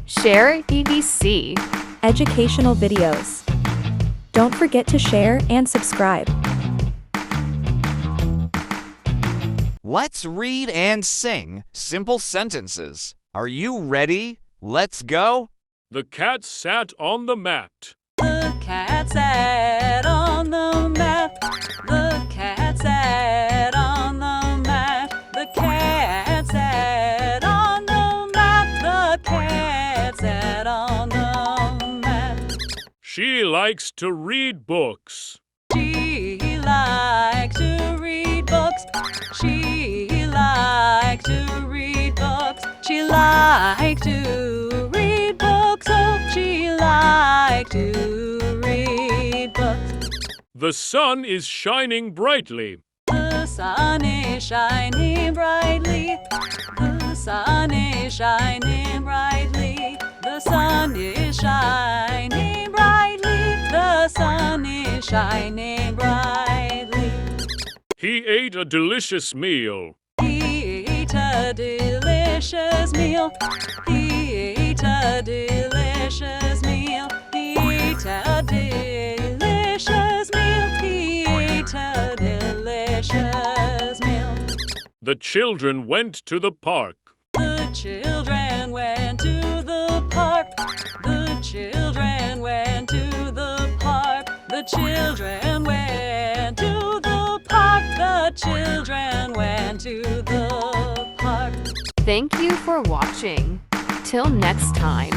Share EDC. Educational videos. Don't forget to share and subscribe. Let's read and sing simple sentences. Are you ready? Let's go. The cat sat on the mat. The cat sat on the mat. The cat sat on the mat. The cat sat on the mat. The cat sat on the mat. She likes to read books. She likes to read books. She likes to read books. She likes to read books. Oh, she likes to read books. The sun is shining brightly. The sun is shining brightly. The sun is shining brightly. The sun is shining brightly. The sun is shining brightly. He ate a delicious meal. He ate a delicious meal. He ate a delicious meal. He ate a delicious meal. He ate a delicious meal. The children went to the park. The children went to the park. The children went to the park. The children went to the park. The children went to the park. Thank you for watching. Till next time.